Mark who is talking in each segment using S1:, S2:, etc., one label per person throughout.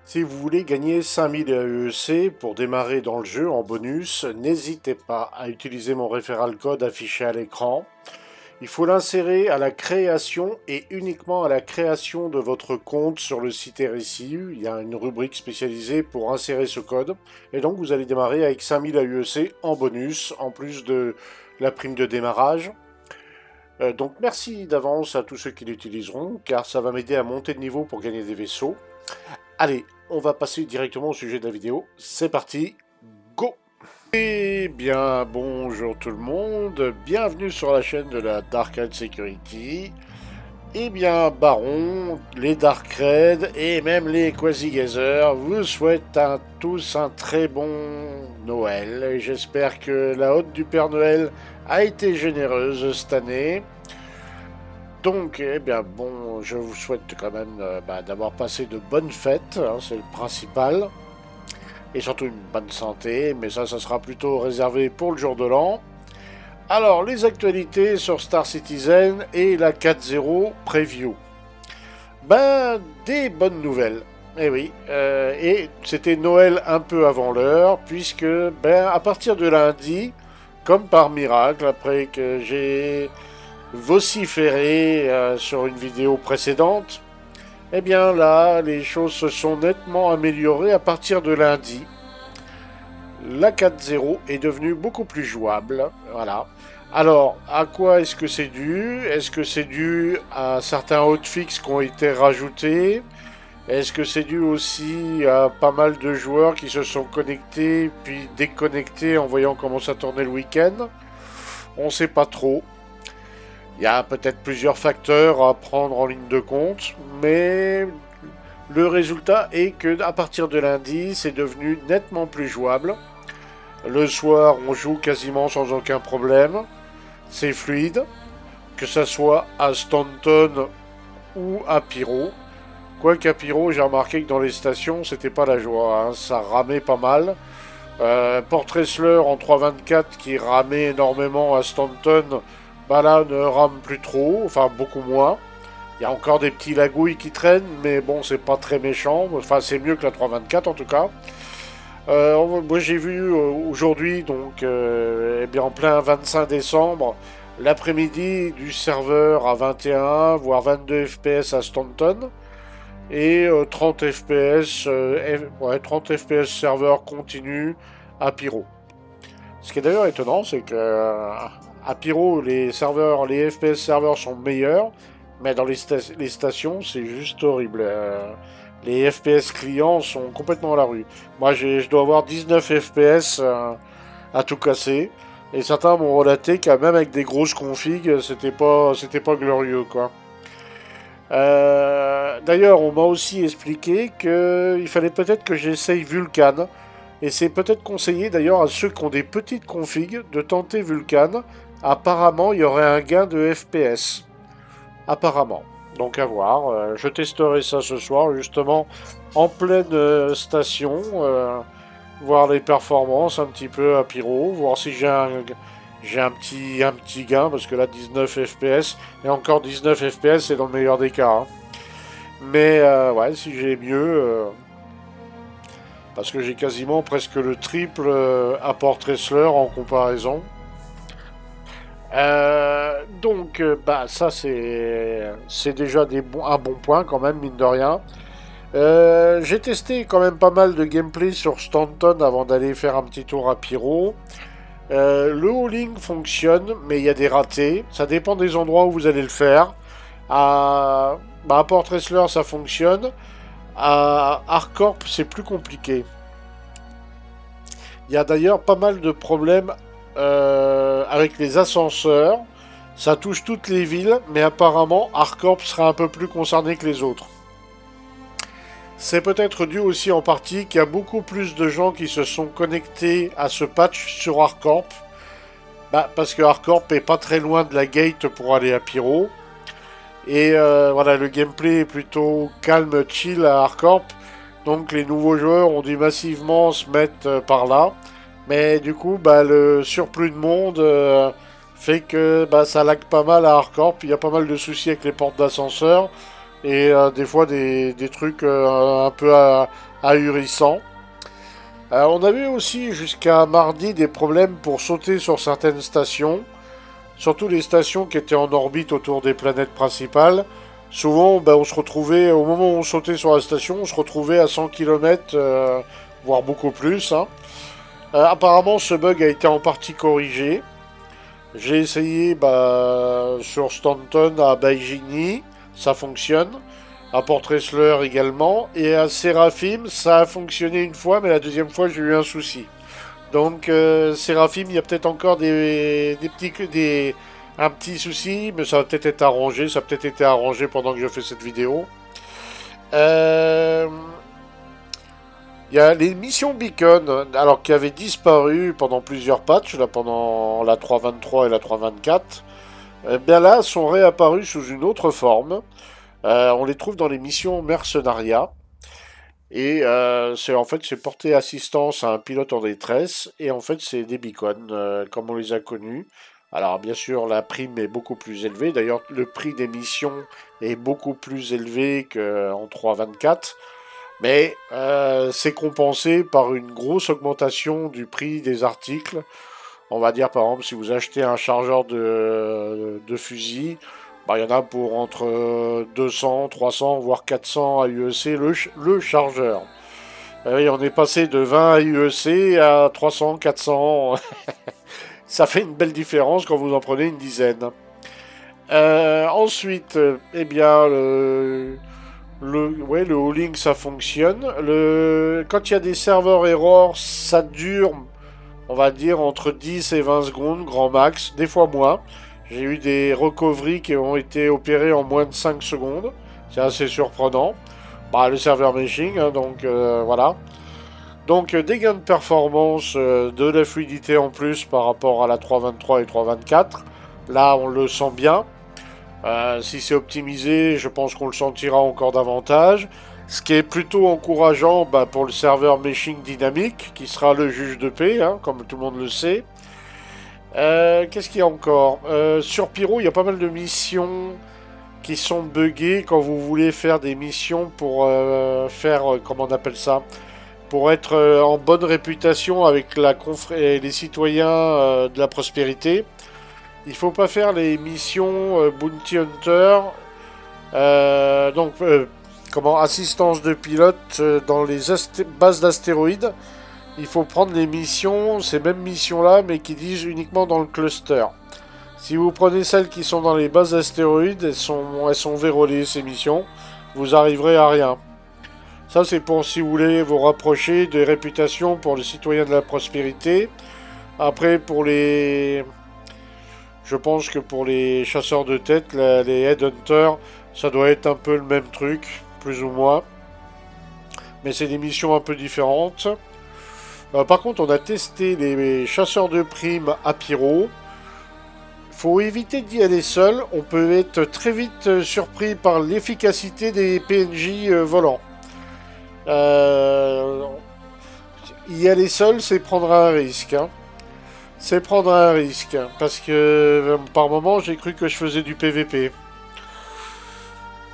S1: Si vous voulez gagner 5000 AEC pour démarrer dans le jeu en bonus, n'hésitez pas à utiliser mon référal code affiché à l'écran. Il faut l'insérer à la création et uniquement à la création de votre compte sur le site RSI. Il y a une rubrique spécialisée pour insérer ce code. Et donc vous allez démarrer avec 5000 AEC en bonus, en plus de la prime de démarrage. Donc merci d'avance à tous ceux qui l'utiliseront, car ça va m'aider à monter de niveau pour gagner des vaisseaux. Allez, on va passer directement au sujet de la vidéo. C'est parti, go! Eh bien, bonjour tout le monde, bienvenue sur la chaîne de la Dark Raid Security. Eh bien, Baron, les Dark Raid et même les Quasi-Gazers vous souhaitent tous un très bon Noël. Et j'espère que la hôte du Père Noël a été généreuse cette année. Donc, eh bien, bon, je vous souhaite quand même d'avoir passé de bonnes fêtes, hein, c'est le principal. Et surtout une bonne santé, mais ça sera plutôt réservé pour le jour de l'an. Alors, les actualités sur Star Citizen et la 4.0 Preview. Ben, des bonnes nouvelles. Eh oui, et c'était Noël un peu avant l'heure, puisque, à partir de lundi, comme par miracle, après que j'ai vociféré sur une vidéo précédente, eh bien là, les choses se sont nettement améliorées à partir de lundi. La 4.0 est devenue beaucoup plus jouable, voilà. Alors, à quoi est-ce que c'est dû? Est-ce que c'est dû à certains hotfix qui ont été rajoutés? Est-ce que c'est dû aussi à pas mal de joueurs qui se sont connectés puis déconnectés en voyant comment ça tournait le week-end? On ne sait pas trop. Il y a peut-être plusieurs facteurs à prendre en ligne de compte, mais le résultat est que à partir de lundi, c'est devenu nettement plus jouable. Le soir, on joue quasiment sans aucun problème. C'est fluide, que ça soit à Stanton ou à Pyro. Quoique à Pyro, j'ai remarqué que dans les stations, c'était pas la joie, hein, ça ramait pas mal. Port Ressler en 3.24 qui ramait énormément à Stanton, là ne rame plus trop, enfin beaucoup moins. Il y a encore des petits lagouilles qui traînent, mais bon, c'est pas très méchant. Enfin, c'est mieux que la 3.24 en tout cas. Moi, j'ai vu aujourd'hui, donc, eh bien, en plein 25 décembre, l'après-midi du serveur à 21, voire 22 FPS à Stanton. Et 30 FPS, 30 FPS serveur continu à Pyro. Ce qui est d'ailleurs étonnant, c'est que à Pyro, les FPS serveurs sont meilleurs, mais dans les stations, c'est juste horrible. Les FPS clients sont complètement à la rue. Moi, je dois avoir 19 FPS à tout casser. Et certains m'ont relaté qu'à même avec des grosses configs, c'était pas glorieux, quoi. D'ailleurs, on m'a aussi expliqué qu'il fallait peut-être que j'essaye Vulkan. Et c'est peut-être conseillé d'ailleurs à ceux qui ont des petites configs de tenter Vulkan. Apparemment, il y aurait un gain de FPS. Apparemment. Donc à voir. Je testerai ça ce soir, justement, en pleine station. Voir les performances un petit peu à Pyro. Voir si j'ai un petit gain, parce que là, 19 FPS. Et encore 19 FPS, c'est dans le meilleur des cas. Hein. Mais ouais, si j'ai mieux... parce que j'ai quasiment presque le triple à Port Ressler en comparaison. Donc, ça c'est déjà un bon point quand même, mine de rien. J'ai testé quand même pas mal de gameplay sur Stanton avant d'aller faire un petit tour à Pyro. Le hauling fonctionne, mais il y a des ratés. Ça dépend des endroits où vous allez le faire. À Port Ressler, ça fonctionne. À Harcorp, c'est plus compliqué. Il y a d'ailleurs pas mal de problèmes avec les ascenseurs. Ça touche toutes les villes, mais apparemment, Harcorp sera un peu plus concerné que les autres. C'est peut-être dû aussi en partie qu'il y a beaucoup plus de gens qui se sont connectés à ce patch sur Harcorp. Parce que Harcorp est pas très loin de la gate pour aller à Pyro. Et voilà, le gameplay est plutôt calme, chill à Harcorp. Donc les nouveaux joueurs ont dû massivement se mettre par là. Mais du coup, le surplus de monde fait que ça lag pas mal à Harcorp. Il y a pas mal de soucis avec les portes d'ascenseur. Et des fois des trucs un peu ahurissant. On avait aussi jusqu'à mardi des problèmes pour sauter sur certaines stations, surtout les stations qui étaient en orbite autour des planètes principales. Souvent, ben, on se retrouvait, au moment où on sautait sur la station, on se retrouvait à 100 km, voire beaucoup plus, hein. Apparemment, ce bug a été en partie corrigé. J'ai essayé bah, sur Stanton à Baijini, ça fonctionne. À Port Ressler également. Et à Seraphim, ça a fonctionné une fois, mais la deuxième fois, j'ai eu un souci. Donc, Seraphim, il y a peut-être encore un petit souci, mais ça va peut-être être arrangé. Ça a peut-être été arrangé pendant que je fais cette vidéo. Euh, Il y a les missions Beacon, alors qui avaient disparu pendant plusieurs patchs, là, pendant la 3.23 et la 3.24, bien là, sont réapparues sous une autre forme. On les trouve dans les missions mercenariat. Et c'est porter assistance à un pilote en détresse. Et en fait, c'est des beacons, comme on les a connus. Alors, bien sûr, la prime est beaucoup plus élevée. D'ailleurs, le prix des missions est beaucoup plus élevé qu'en 3.24. Mais c'est compensé par une grosse augmentation du prix des articles. On va dire par exemple si vous achetez un chargeur de fusil, bah, il y en a pour entre 200, 300, voire 400 AUEC le chargeur. Oui, on est passé de 20 AUEC à 300, 400. Ça fait une belle différence quand vous en prenez une dizaine. Ensuite, eh bien, ouais, le hauling ça fonctionne. Quand il y a des serveurs error, ça dure, on va dire, entre 10 et 20 secondes, grand max, des fois moins. J'ai eu des recoveries qui ont été opérées en moins de 5 secondes. C'est assez surprenant. Bah, le serveur meshing, hein, donc voilà. Donc des gains de performance, de la fluidité en plus par rapport à la 3.23 et 3.24. Là, on le sent bien. Si c'est optimisé, je pense qu'on le sentira encore davantage. Ce qui est plutôt encourageant bah, pour le serveur meshing dynamique, qui sera le juge de paix, hein, comme tout le monde le sait. Qu'est-ce qu'il y a encore Sur Pyro, il y a pas mal de missions qui sont buggées quand vous voulez faire des missions pour faire, comment on appelle ça, pour être en bonne réputation avec et les citoyens de la prospérité. Il faut pas faire les missions Bounty Hunter, comment assistance de pilote dans les bases d'astéroïdes. Il faut prendre les missions, ces mêmes missions-là, mais qui disent uniquement dans le cluster. Si vous prenez celles qui sont dans les bases d'astéroïdes, elles sont vérolées ces missions. Vous arriverez à rien. Ça, c'est pour si vous voulez vous rapprocher des réputations pour les citoyens de la prospérité. Après, pour les... Je pense que pour les chasseurs de tête, les headhunters, ça doit être un peu le même truc, plus ou moins. Mais c'est des missions un peu différentes. Par contre, on a testé les chasseurs de primes à Pyro. Faut éviter d'y aller seul. On peut être très vite surpris par l'efficacité des PNJ volants. Y aller seul, c'est prendre un risque. Hein. C'est prendre un risque. Parce que par moment, j'ai cru que je faisais du PVP.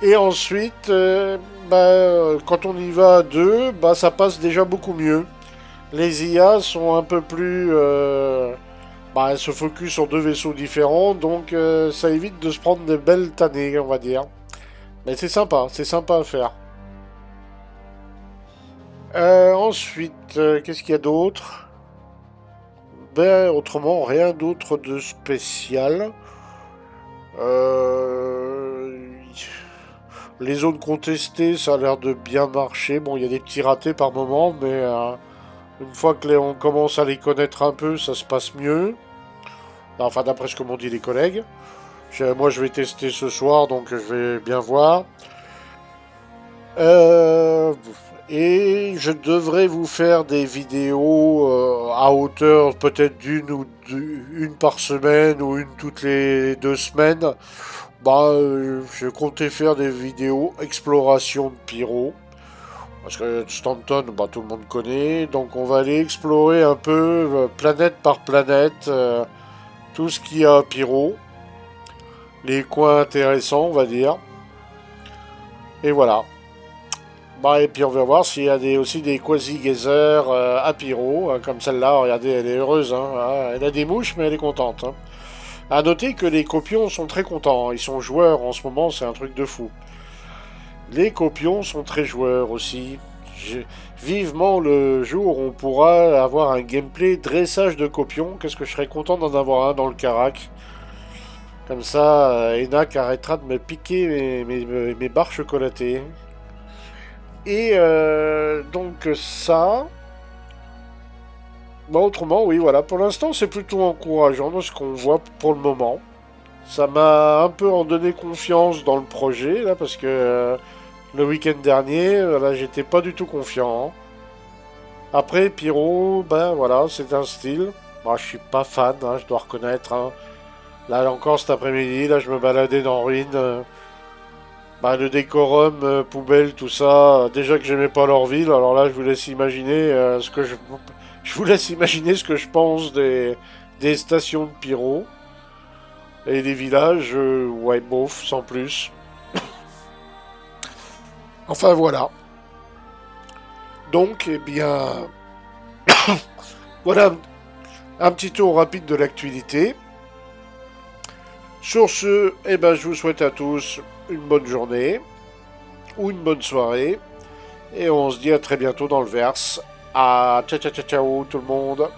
S1: Et ensuite, quand on y va à deux, bah, ça passe déjà beaucoup mieux. Les IA sont un peu plus... elles se focus sur deux vaisseaux différents, donc ça évite de se prendre des belles tannées, on va dire. Mais c'est sympa à faire. Ensuite, qu'est-ce qu'il y a d'autre? Ben, autrement, rien d'autre de spécial. Les zones contestées, ça a l'air de bien marcher. Bon, il y a des petits ratés par moment, mais une fois que on commence à les connaître un peu, ça se passe mieux. Enfin, d'après ce que m'ont dit les collègues. Moi, je vais tester ce soir, donc je vais bien voir. Et je devrais vous faire des vidéos à hauteur peut-être une par semaine ou une toutes les 2 semaines. Je comptais faire des vidéos exploration de Pyro. Parce que Stanton, tout le monde connaît. Donc on va aller explorer un peu planète par planète tout ce qu'il y a à Pyro. Les coins intéressants, on va dire. Et voilà. Bah, et puis on va voir s'il y a aussi des quasi-geysers à Pyro, comme celle-là. Regardez, elle est heureuse. Hein. Ah, elle a des mouches, mais elle est contente. Hein. À noter que les copions sont très contents. Ils sont joueurs en ce moment, c'est un truc de fou. Les copions sont très joueurs aussi. Vivement le jour où on pourra avoir un gameplay dressage de copions. Qu'est-ce que je serais content d'en avoir un dans le Carac. Comme ça, Enac arrêtera de me piquer mes barres chocolatées. Et donc ça... Bon, autrement, oui, voilà. Pour l'instant, c'est plutôt encourageant dans ce qu'on voit pour le moment. Ça m'a un peu en donné confiance dans le projet, là, parce que le week-end dernier, là, j'étais pas du tout confiant. Après, Pyro, ben voilà, c'est un style. Moi, je suis pas fan, hein, je dois reconnaître. Hein. Là, encore cet après-midi, là, je me baladais dans Ruine. Bah, le décorum, poubelle, tout ça. Déjà que j'aimais pas leur ville, alors là, je vous laisse imaginer ce que je... Je vous laisse imaginer ce que je pense des stations de Pyro. Et des villages, ouais, bof, sans plus. Enfin, voilà. Donc, eh bien, voilà un petit tour rapide de l'actualité. Sur ce, eh ben, je vous souhaite à tous une bonne journée ou une bonne soirée. Et on se dit à très bientôt dans le verse. Ah, ciao, ciao, ciao, ciao tout le monde.